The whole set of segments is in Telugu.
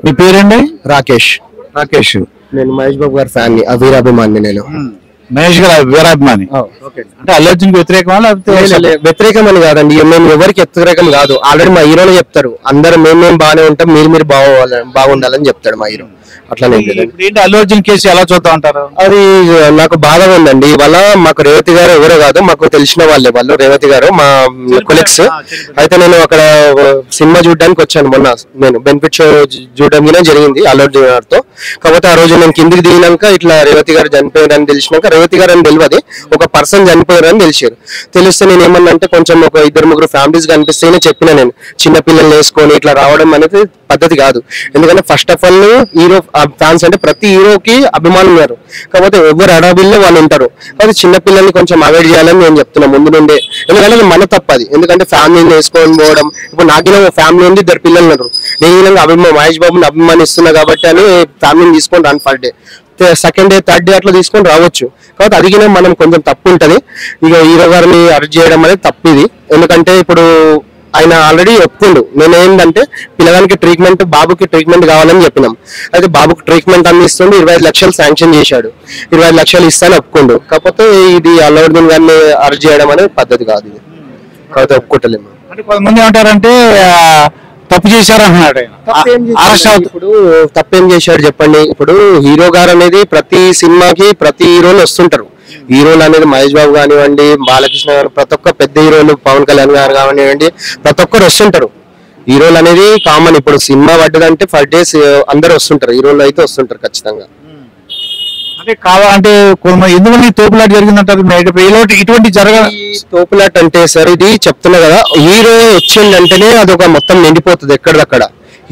మీ పేరండి? రాకేష్. రాకేష్. నేను మహేష్ బాబు గారి ఫ్యాన్, వీరాభిమాని. నేను మహేష్ గారు వీరాభిమాని. అంటే అల్లు అర్జున్ కి వ్యతిరేకమా లేకపోతే? వ్యతిరేకం అని కాదండి, మేము ఎవరికి వ్యతిరేకం కాదు. ఆల్రెడీ మా హీరోనే చెప్తారు, అందరూ మేము బాగానే ఉంటాం, మీరు బాగుండాలని చెప్తాడు మా హీరో. అట్లానే ఏంటి అల్లు అర్జున్ కేసు ఎలా చూద్దాం అంటారు? అది నాకు బాధగా ఉందండి. ఇవాళ మాకు రేవతి గారు ఎవరో కాదు, మాకు తెలిసిన వాళ్ళే వాళ్ళు. రేవతి గారు మా కొలీగ్స్. అయితే నేను అక్కడ సినిమా చూడడానికి వచ్చాను మొన్న. నేను బెనిఫిట్ షో చూడడం జరిగింది అల్లు అర్జున్ గారితో. కాకపోతే ఆ రోజు నేను కిందికి దిగినాక ఇట్లా రేవతి గారు చనిపోయారని తెలిసినాక, రేవతి గారు అని తెలియదు, ఒక పర్సన్ చనిపోయారని తెలిస్తే నేను ఏమన్నా అంటే కొంచెం ఒక 2-3 ఫ్యామిలీస్ కనిపిస్తేనే చెప్పిన. నేను చిన్నపిల్లలు వేసుకొని ఇట్లా రావడం అనేది పద్ధతి కాదు. ఎందుకంటే first of all hero fans అంటే ప్రతి హీరోకి అభిమానులు ఉన్నారు, కాకపోతే ఎవరు అడాబిల్లో వాళ్ళు ఉంటారు. కాబట్టి చిన్నపిల్లల్ని కొంచెం అవాయిడ్ చేయాలని నేను చెప్తున్నా ముందు నుండే. ఎందుకంటే మన తప్పది. ఎందుకంటే ఫ్యామిలీని వేసుకొని పోవడం, ఇప్పుడు నాకిన ఫ్యామిలీ ఉంది, 2 పిల్లలు ఉన్నారు. నేను మహేష్ బాబుని అభిమానిస్తున్నా కాబట్టి అని ఫ్యామిలీని తీసుకొని రాను. First day, second day, third day అట్లా తీసుకొని రావచ్చు. కాబట్టి అడిగినా మనం కొంచెం తప్పు ఉంటది. ఇక హీరో గారిని అరెస్ట్ చేయడం అనేది తప్పు ఇది. ఎందుకంటే ఇప్పుడు ఆయన ఆల్రెడీ ఒప్పుకుండు. నేను ఏంటంటే పిల్లగానికి ట్రీట్మెంట్, బాబుకి ట్రీట్మెంట్ కావాలని చెప్పినాం. అయితే బాబుకి ట్రీట్మెంట్ అందిస్తుండే 25 లక్షలు శాంక్షన్ చేశాడు. 25 లక్షలు ఇస్తాను ఒప్పుకుండు. కాకపోతే ఇది అల్లు అర్జున్ గారిని అరెస్ట్ చేయడం అనేది పద్ధతి కాదు ఇది. కాకపోతే ఒప్పుకుంటలేము. అంటే కొంతమంది ఏమంటారంటే తప్పు చేశారు అన్నాడు. ఇప్పుడు తప్పేం చేశాడు చెప్పండి. ఇప్పుడు హీరో గారు అనేది ప్రతి సినిమాకి ప్రతి హీరోలు వస్తుంటారు. హీరోలు అనేది మహేష్ బాబు కానివ్వండి, బాలకృష్ణ గారు, ప్రతి ఒక్క పెద్ద హీరోలు, పవన్ కళ్యాణ్ గారు కానివ్వండి, ప్రతి ఒక్కరు వస్తుంటారు. హీరోలు అనేది కామన్. ఇప్పుడు సినిమా పడ్డదంటే ఫర్ డేస్ అందరు వస్తుంటారు, హీరోలు అయితే వస్తుంటారు ఖచ్చితంగా. అంటే కావాలంటే ఎందుకంటే తోపులాట జరిగిందంటారు. ఇటువంటి జరగాలి. తోపులాట అంటే సార్ ఇది చెప్తున్నా కదా, హీరో వచ్చిందంటేనే అదొక మొత్తం నిండిపోతుంది. ఎక్కడదక్కడ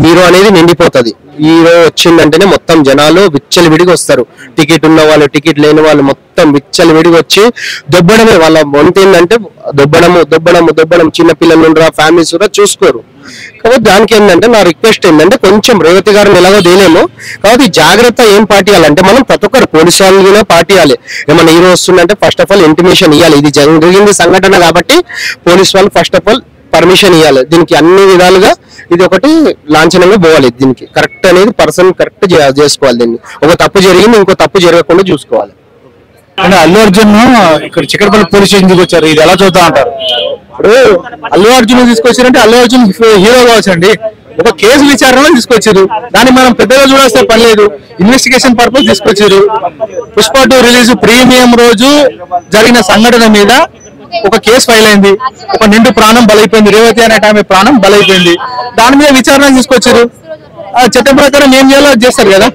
హీరో అనేది నిండిపోతుంది. హీరో వచ్చిందంటేనే మొత్తం జనాలు విచ్చలవిడిగా వస్తారు. టికెట్ ఉన్న వాళ్ళు, టికెట్ లేని వాళ్ళు మొత్తం విచ్చలవిడిగా వచ్చి దొబ్బడమే. వాళ్ళ వంత ఏంటంటే దొబ్బడం. చిన్న పిల్లలు ఉండరు, ఫ్యామిలీస్ కూడా చూసుకోరు. కాబట్టి దానికి ఏంటంటే నా రిక్వెస్ట్ ఏంటంటే కొంచెం రేవతి గారిని ఎలాగో దేలేము. కాబట్టి జాగ్రత్త ఏం పాటియాలంటే మనం ప్రతి ఒక్కరు పోలీసు వాళ్ళు పాటియాలి. ఏమైనా హీరో వస్తుందంటే ఫస్ట్ ఆఫ్ ఆల్ ఇంటిమేషన్ ఇవ్వాలి. ఇది జరిగింది సంఘటన కాబట్టి పోలీసు వాళ్ళు ఫస్ట్ ఆఫ్ ఆల్ పర్మిషన్ ఇవ్వాలి. దీనికి అన్ని విధాలుగా ఇది ఒకటి లాంఛనంగా పోవాలి. దీనికి కరెక్ట్ అనేది పర్సన్ కరెక్ట్ చేసుకోవాలి. దీన్ని ఒక తప్పు జరిగింది, ఇంకో తప్పు జరగకుండా చూసుకోవాలి. అంటే అల్లు అర్జున్ ఇక్కడ చిక్కడపల్లి పోలీస్ స్టేషన్ తీసుకొచ్చారు, ఇది ఎలా చూద్దాం అంటారు? ఇప్పుడు అల్లు అర్జున్ తీసుకొచ్చారంటే అల్లు అర్జున్ హీరో కావచ్చండి. ఒక కేసు విచారణలో తీసుకొచ్చారు, దాన్ని మనం పెద్దగా చూడాల్సిన పని లేదు. ఇన్వెస్టిగేషన్ పర్పస్ తీసుకొచ్చారు. పుష్ప 2 రిలీజ్ ప్రీమియం రోజు జరిగిన సంఘటన మీద ఒక కేసు ఫైల్ అయింది. ఒక నిండు ప్రాణం బలైపోయింది, రేవతి అనే ఆమె ప్రాణం బలైపోయింది. దాని మీద విచారణ తీసుకొచ్చారు. చట్టం ప్రకారం ఏం చేయాలో చేస్తారు కదా.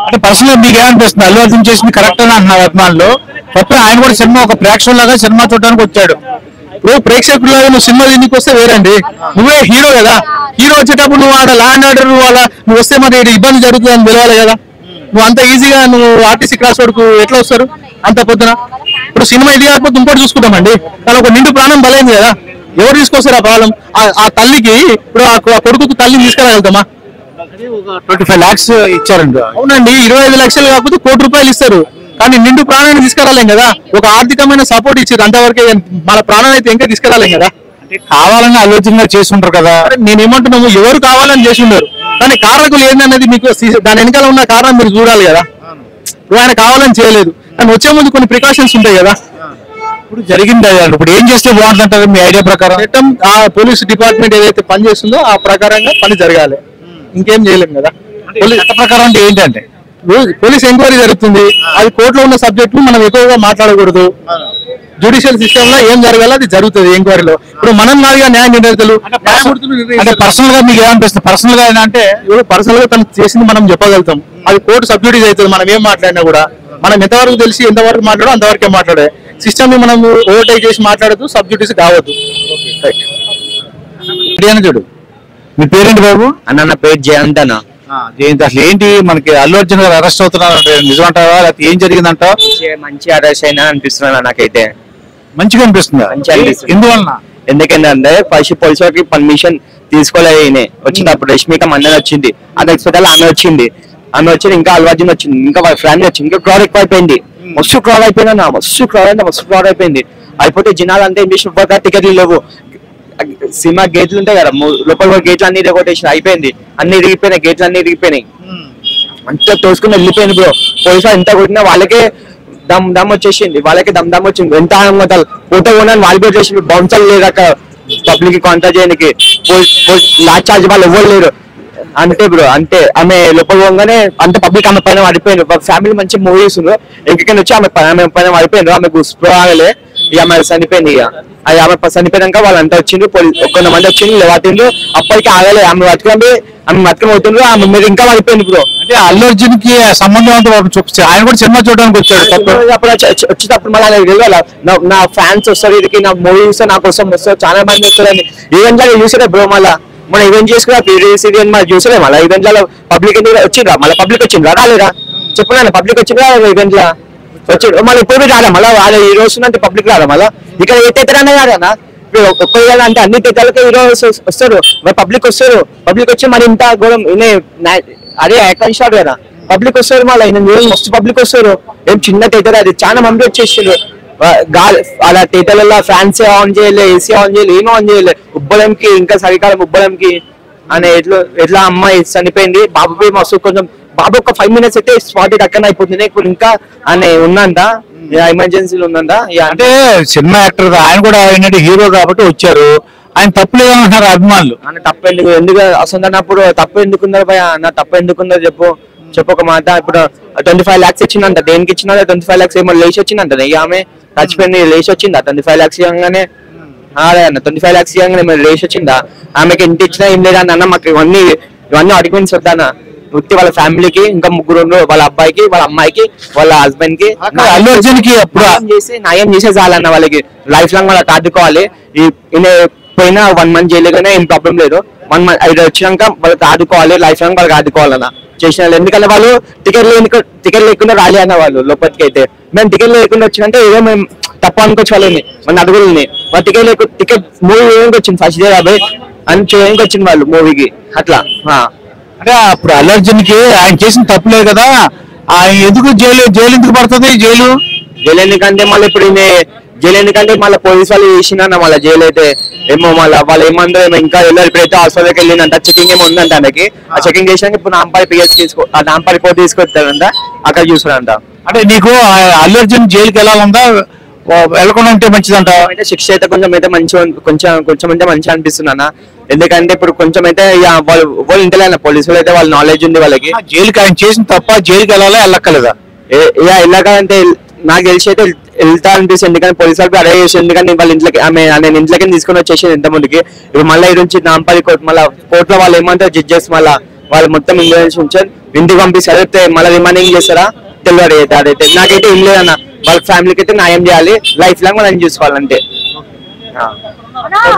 అంటే పర్సనల్ మీకు ఏమనిపిస్తుంది? అల్లు అర్జున్ చేసింది కరెక్ట్ అని అంటున్నారు అభిమానులు. తప్ప ఆయన కూడా సినిమా ఒక ప్రేక్షకులాగా సినిమా చూడడానికి వచ్చాడు. ఇప్పుడు ప్రేక్షకులాగా నువ్వు సినిమా దీనికి వస్తే వేరండి. నువ్వే హీరో కదా. హీరో వచ్చేటప్పుడు నువ్వు ఆడ లా అండ్ ఆర్డర్ నువ్వు వస్తే మరి ఇబ్బంది జరుగుతుందని తెలియాలి కదా. నువ్వు అంత ఈజీగా నువ్వు ఆర్టీసీ క్రాస్ రోడ్కు ఎట్లా వస్తారు అంత పొద్దున? ఇప్పుడు సినిమా ఇది కాకపోతే ఇంకోటి చూసుకుంటామండి. కానీ ఒక నిండు ప్రాణం బలైంది కదా, ఎవరు తీసుకొస్తారు ఆ ప్రాబ్లం? ఆ తల్లికి ఇప్పుడు ఆ కొడుకు తల్లిని తీసుకురాగలుగుతామా? 25 lakhs ఇచ్చారండి. అవునండి, 25 లక్షలు కాకపోతే ₹1 కోటి ఇస్తారు. కానీ నిండు ప్రాణాన్ని తీసుకురాలేం కదా. ఒక ఆర్థికమైన సపోర్ట్ ఇచ్చారు అంతవరకే, మన ప్రాణాన్ని అయితే ఇంకా తీసుకురాలేం కదా. అంటే కావాలని ఆలోచనగా చేస్తుంటారు కదా. నేనేమంటున్నాము, ఎవరు కావాలని చేసి ఉండరు, కానీ కారకులు ఏందనేది మీకు దాని వెనకాల ఉన్న కారణం మీరు చూడాలి కదా. ఇప్పుడు ఆయన కావాలని చేయలేదు, కానీ వచ్చే ముందు కొన్ని ప్రికాషన్స్ ఉంటాయి కదా. ఇప్పుడు జరిగింది ఇప్పుడు ఏం చేస్తే బాగుంటుంటారు మీ ఐడియా ప్రకారం? చట్టం ఆ పోలీస్ డిపార్ట్మెంట్ ఏదైతే పని చేస్తుందో ఆ ప్రకారంగా పని జరగాలి. ఇంకేం చేయలేం కదా. చట్ట ప్రకారం అంటే ఏంటంటే పోలీస్ ఎంక్వైరీ జరుగుతుంది, అది కోర్టులో ఉన్న సబ్జెక్ట్ మనం ఎక్కువగా మాట్లాడకూడదు. జ్యుడిషియల్ సిస్టమ్ లో ఏం జరగాలో అది జరుగుతుంది ఎంక్వైరీలో. ఇప్పుడు మనం నాలుగా న్యాయ నిర్ణేతలు అంటే పర్సనల్ గా మీకు ఏమనిపిస్తుంది? పర్సనల్ గా అంటే ఇప్పుడు పర్సనల్ గా తను చేసింది మనం చెప్పగలుగుతాం. అది కోర్టు సబ్జుడిస్ అవుతుంది. మనం ఏం మాట్లాడినా కూడా మనం ఎంతవరకు తెలిసి ఎంతవరకు మాట్లాడో అంతవరకే మాట్లాడే. సిస్టమ్ ని మనం ఓవర్టేక్ చేసి మాట్లాడద్దు, సబ్జుడిస్ కావద్దు. చూడు, మీ పేరేంటి బాబు? అన్న నా పేరు జయంత్ అన్న. జయంత్, అసలు ఏంటి మనకి అల్లు అర్జున్ గారు అరెస్ట్ అవుతున్నారు, నిజమంటావా లేకపోతే ఏం జరిగిందంటావా? మంచి అరెస్ట్ అయినా అనిపిస్తున్నా నాకైతే. మంచిగా అనిపిస్తుందా? ఎందువలన? ఎందుకంటే ఫస్ట్ పోలీసు వారికి పర్మిషన్ తీసుకోలేదు. వచ్చినప్పుడు రష్మిక మందన్ వచ్చింది, అది ఎక్స్పెక్ట్ ఆమె వచ్చింది. ఇంకా అల్లు అర్జున్ వచ్చింది, ఇంకా వాళ్ళ ఫ్యామిలీ వచ్చింది. ఇంకా క్రౌడ్ ఎక్కువ అయిపోయింది, మస్తు క్రౌడ్ అయిపోయింది. మస్తు క్రౌడ్ అయిపోయింది. అయిపోతే జనాలు అంతా ఏం చేసిన టికెట్లు లేవు. సినిమా గేట్లు ఉంటాయి కదా, లోపల గేట్లు అన్ని కొట్టేసి అయిపోయింది, అన్ని ఇరిగిపోయినాయి, గేట్లు అన్ని ఇరిగిపోయినాయి, అంతా తోసుకుని వెళ్ళిపోయింది బ్రో. పోలీసు ఎంత కొట్టినా వాళ్ళకే దమ్ వచ్చేసింది, వాళ్ళకి దమ్ వచ్చింది. ఎంత ఫోటో కొనని వాళ్ళు కూడా చేసింది, బౌన్సర్ లేదు అక్కడ పబ్లిక్ కి కాంటాక్ట్ చేయడానికి, లాస్ట్ చార్జ్ వాళ్ళు ఎవ్వరు లేరు. అంతే బ్రో, అంతే. ఆమె లోపల పోగానే అంత పబ్లిక్ ఆమె పైన పడిపోయింది. ఫ్యామిలీ మంచి మూవీస్ ఇంకెక్కడి వచ్చి ఆమె పైన పడిపోయింది. ఆమె గుస్పోలే ఇక ఆమె చనిపోయింది. ఇక అది ఆమె చనిపోయినాక వాళ్ళంతా వచ్చిండ్రు, కొంతమంది వచ్చిండ్రు లేవాతిండ్రు. అప్పటికి ఆగలే, ఆమె బతుకం అవుతుండ్రు, ఆమె మీద ఇంకా పడిపోయింది బ్రో. అంటే అల్లు అర్జున్ కి సంబంధం అంతా చూపించారు, ఆయన కూడా సినిమా చూడడానికి వచ్చాడు. అప్పుడు వచ్చేటప్పుడు మళ్ళీ నాకు తెలియాలి, నా ఫ్యాన్స్ వస్తారు ఇదికి, నా మూవీస్ నా కోసం వస్తారు, చాలా మంది వస్తారని. ఈవెంట్ లాగా చూసారా బ్రో, మళ్ళీ మన ఈవెంట్ చేసుకున్నా సీరియల్ మళ్ళీ చూసలే, మళ్ళీ ఈవెంట్ లలో పబ్లిక్ వచ్చిండ్రా, మళ్ళీ పబ్లిక్ వచ్చిండ్రా రాలేరా చెప్పినా, పబ్లిక్ వచ్చిండ్రా ఈవెంట్ లా వచ్చాడు. మళ్ళీ ఇప్పుడు రాదా, మళ్ళీ వాళ్ళ ఈ రోజు అంటే పబ్లిక్ రాదా, మళ్ళీ ఇక్కడ ఏ తెత్తరానే కాదన్నా ఒక్క అంటే అన్ని తెత్తలకి ఈ రోజు వస్తారు, మరి పబ్లిక్ వస్తారు. పబ్లిక్ వచ్చి మరి ఇంత ఘోరం అదే ఆకాంక్షాడు కదా, పబ్లిక్ వస్తారు, మళ్ళీ మస్తు పబ్లిక్ వస్తారు. ఏం చిన్న థియేటర్ అది, చాలా మంది వచ్చేసారు. అలా థియేటర్లలో ఫ్యాన్స్ ఆన్ చేయలే, ఏసీ ఆన్ చేయలే, ఏమో ఆన్ చేయలే. ఉబ్బలంకి ఇంకా చలికాలం ఉబ్బలంకి అని ఎట్లా అమ్మాయి చనిపోయింది. బాబు మస్తు కొంచెం బాబు ఒక 5 minutes అయితే స్పాట్ అక్కడ అయిపోతుంది. ఇప్పుడు ఇంకా అని ఉందంట, ఎమర్జెన్సీలో ఉందంట. అంటే సినిమా యాక్టర్ ఆయన కూడా ఏంటంటే హీరో కాబట్టి వచ్చారు, ఆయన తప్పు లేదంటున్నారు అభిమానులు. అన్న తప్పు ఎందుకు అసలు తప్పు ఎందుకున్నారు భయ, నా తప్పు ఎందుకున్నారు చెప్పు ఒక మాట. ఇప్పుడు 25 lakhs ఇచ్చిందంట, దేనికి ఇచ్చిన 25 lakhs ఏమో లేచి వచ్చిందంట. ఇక ఆమె చచ్చిపోయింది, లేచి వచ్చిందా 25 lakhs ఇవ్వగానే? అన్న 25 lakhs ఇవ్వగానే లేచి వచ్చిందా? ఆమెకి ఎంత ఇచ్చినా ఏం లేదన్న, మాకు ఇవన్నీ ఆర్గ్యుమెంట్స్ వద్దానా. వృత్తి వాళ్ళ ఫ్యామిలీకి ఇంకా 3 వాళ్ళ అబ్బాయికి, వాళ్ళ అమ్మాయికి, వాళ్ళ హస్బెండ్ కి అల్లు అర్జున్ కి న్యాయం చేసే చాలన్న. వాళ్ళకి లైఫ్ లాంగ్ వాళ్ళకి ఆదుకోవాలి. పోయినా 1 month జైలుగానే ఏం ప్రాబ్లం లేదు. 1 month ఇది వచ్చినాక వాళ్ళకి ఆదుకోవాలి, లైఫ్ లాంగ్ వాళ్ళకి ఆదుకోవాలన్న చేసిన. ఎందుకంటే వాళ్ళు టికెట్ లేకుండా రాలే అన్న, వాళ్ళు లోపలికి అయితే. మేము టికెట్ లేకుండా వచ్చినంటే ఏదో మేము తప్పు అనుకోవచ్చు వాళ్ళని, మన అడుగులని. వాళ్ళ టికెట్ మూవీ వేయడానికి వచ్చింది, ఫస్ట్ డే 50 అని చేయడానికి వచ్చింది వాళ్ళు మూవీకి. అట్లా అంటే అప్పుడు అల్లు అర్జున్ కి ఆయన చేసిన తప్పులేదు కదా, ఆయన ఎందుకు జైలు ఎందుకు పడుతుంది? జైలు ఎందుకంటే మళ్ళీ ఇప్పుడు జైలు ఎందుకంటే మళ్ళీ పోలీసు వాళ్ళు చేసిన మళ్ళీ జైలు అయితే ఏమో మళ్ళీ వాళ్ళు ఏమంటారు ఏమో ఇంకా వెళ్ళారు. ఇప్పుడైతే హాస్పిటల్కి వెళ్ళిందంట, చెకింగ్ ఏమో ఉందంట ఆయనకి. ఆ చెకింగ్ చేసినాక ఇప్పుడు నాంపల్లి పిఎస్ నాంపల్లి రిపోర్ట్ తీసుకొస్తారంట, అక్కడ చూస్తారంట. అంటే నీకు అల్లు అర్జున్ జైలుకి వెళ్ళాలందా, వెళ్ళకుండా ఉంటే మంచిదంట? అయితే శిక్ష అయితే కొంచెం అయితే కొంచెం అంటే మంచిగా అనిపిస్తుంది అన్న. ఎందుకంటే ఇప్పుడు కొంచెం అయితే వాళ్ళు ఇంటలేన పోలీసులు అయితే వాళ్ళ నాలెడ్జ్ ఉంది వాళ్ళకి. జైలుకి ఆయన చేసిన తప్ప జైలుకి వెళ్ళాలా వెళ్ళక్కలేదా? వెళ్ళాలంటే నాకు తెలిసి అయితే వెళ్తా అనిపిస్తుంది. ఎందుకంటే పోలీసు వాళ్ళకి అడే చేసి, ఎందుకంటే వాళ్ళ ఇంట్లోకి నేను ఇంట్లోకి తీసుకుని వచ్చేసి ఎంత ముందుకి. ఇప్పుడు మళ్ళీ ఈ నుంచి నాంపల్లి కోర్టు, మళ్ళీ కోర్టులో వాళ్ళు ఏమంటారు జడ్జెస్, మళ్ళీ వాళ్ళు మొత్తం ఇంగ్లీష్ ఉంచారు, ఇంటికి పంపిస్తారు. అయితే మళ్ళీ రిమైండింగ్ చేస్తారా తెలియదు. అయితే అదైతే నాకైతే ఏం లేదన్న, వాళ్ళ ఫ్యామిలీకి అయితే న్యాయం చేయాలి, లైఫ్ లాంగ్ మనం చూసుకోవాలంటే.